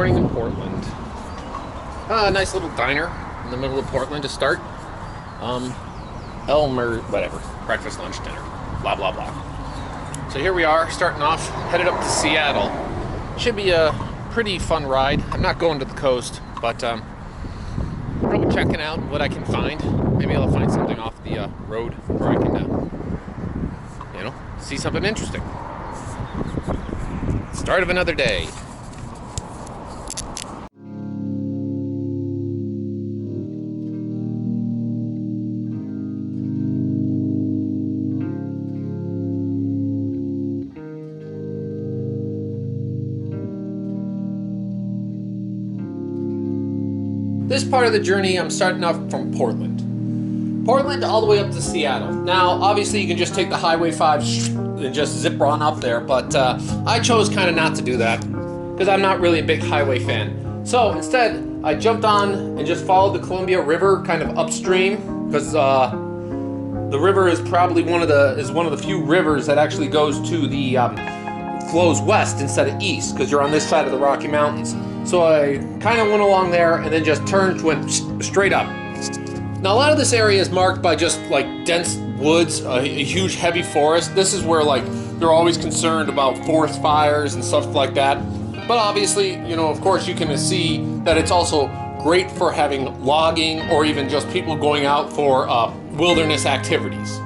morning in Portland. Nice little diner in the middle of Portland to start. Elmer, whatever, breakfast, lunch, dinner, blah, blah, blah. So here we are, starting off, headed up to Seattle. Should be a pretty fun ride. I'm not going to the coast, but probably checking out what I can find. Maybe I'll find something off the road where I can, see something interesting. Start of another day. This part of the journey, I'm starting off from Portland. Portland all the way up to Seattle. Now, obviously, you can just take the Highway 5 and just zip on up there, but I chose kind of not to do that because I'm not really a big highway fan. So instead, I jumped on and just followed the Columbia River kind of upstream because the river is probably one of the few rivers that actually goes to the flows west instead of east because you're on this side of the Rocky Mountains. So I kind of went along there and then just went straight up. Now a lot of this area is marked by just like dense woods, a huge heavy forest. This is where like they're always concerned about forest fires and stuff like that. But obviously, of course you can see that it's also great for having logging or even just people going out for wilderness activities.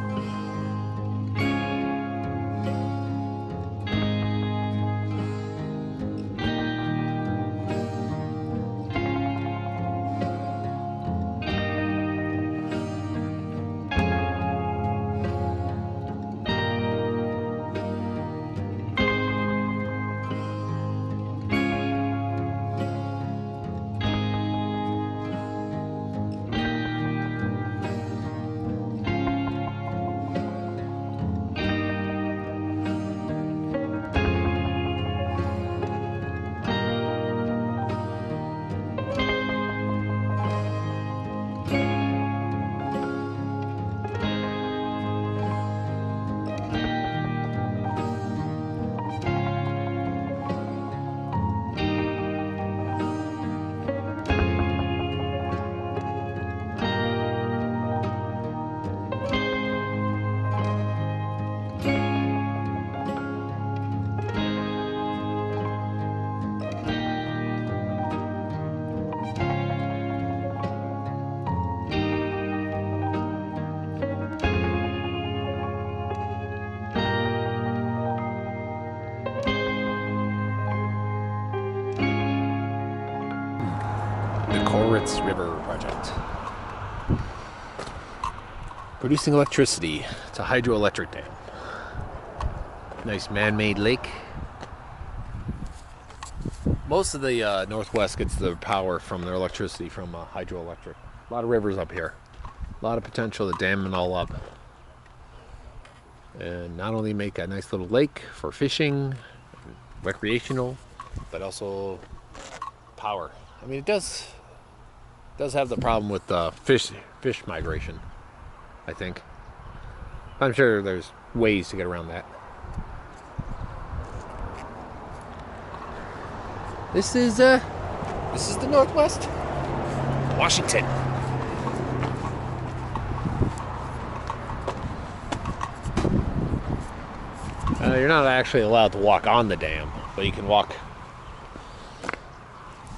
River project. Producing electricity. It's a hydroelectric dam. Nice man-made lake. Most of the Northwest gets their power from their electricity from hydroelectric. A lot of rivers up here. A lot of potential to dam it all up. And not only make a nice little lake for fishing, recreational, but also power. I mean, it does have the problem with fish migration, I think. I'm sure there's ways to get around that. This is the Northwest, Washington. You're not actually allowed to walk on the dam, but you can walk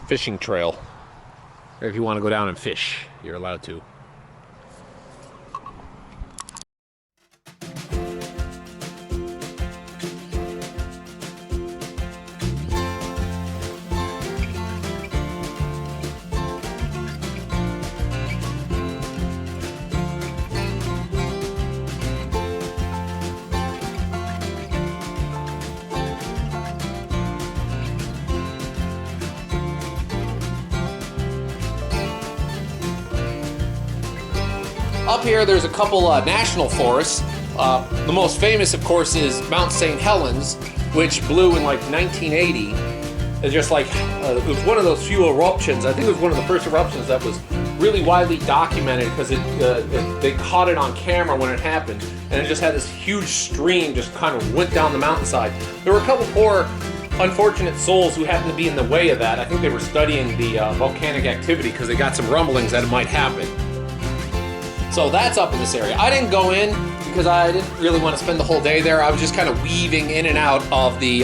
fishing trail. Or if you want to go down and fish, you're allowed to. Up here, there's a couple national forests. The most famous, of course, is Mount St. Helens, which blew in like 1980. It's just like, it was one of those few eruptions. I think it was one of the first eruptions that was really widely documented because they caught it on camera when it happened. And it just had this huge stream just kind of went down the mountainside. There were a couple poor unfortunate souls who happened to be in the way of that. I think they were studying the volcanic activity because they got some rumblings that it might happen. So that's up in this area. I didn't go in because I didn't really want to spend the whole day there. I was just kind of weaving in and out of the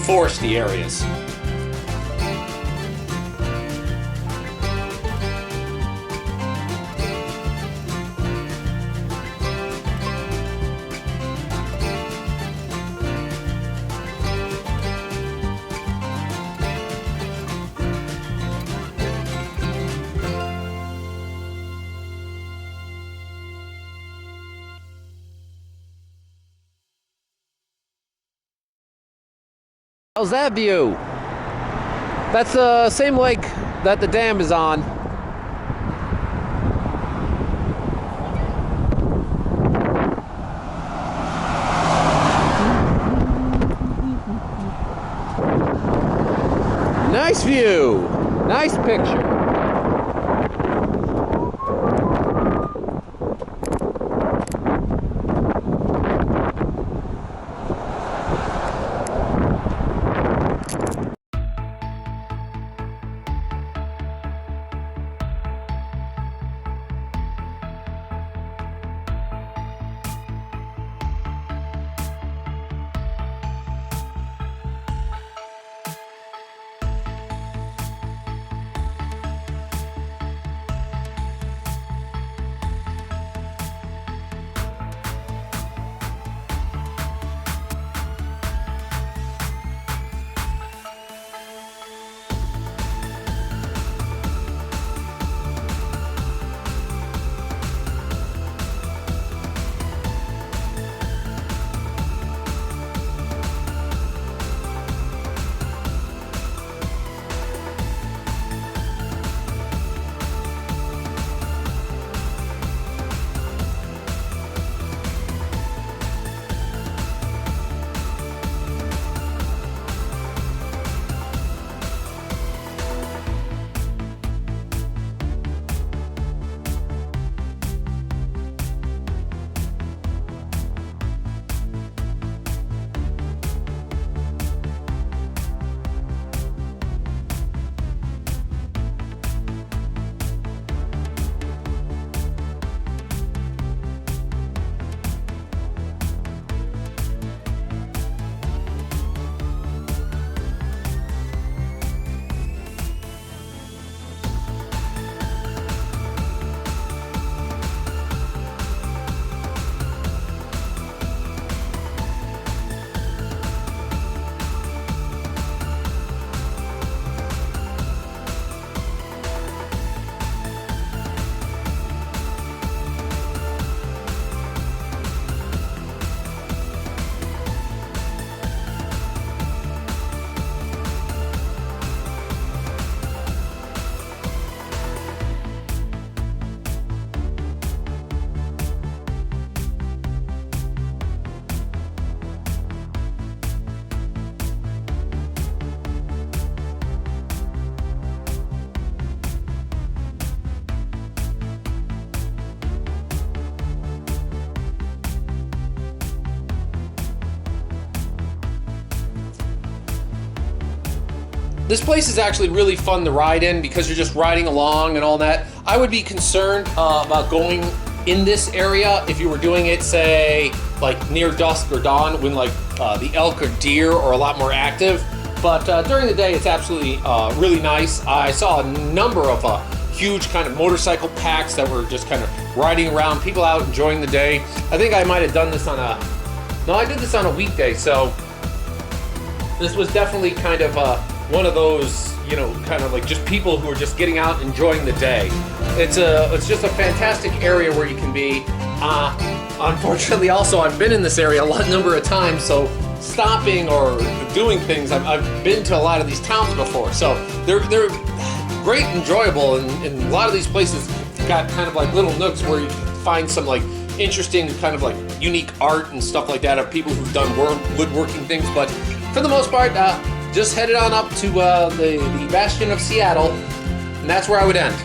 foresty areas. How's that view? That's the same lake that the dam is on. Nice view. Nice picture. This place is actually really fun to ride in because you're just riding along and all that. I would be concerned about going in this area if you were doing it, say, like near dusk or dawn when like the elk or deer are a lot more active. But during the day, it's absolutely really nice. I saw a number of huge kind of motorcycle packs that were just kind of riding around, people out enjoying the day. I think I might have done this on I did this on a weekday, so this was definitely kind of one of those, you know, kind of like just people who are just getting out enjoying the day. It's just a fantastic area where you can be. Unfortunately, also, I've been in this area a number of times, so stopping or doing things, I've been to a lot of these towns before, so they're great, enjoyable, and a lot of these places got kind of like little nooks where you find some like interesting kind of like unique art and stuff like that of people who've done woodworking things. But for the most part, just headed on up to the bastion of Seattle, and that's where I would end.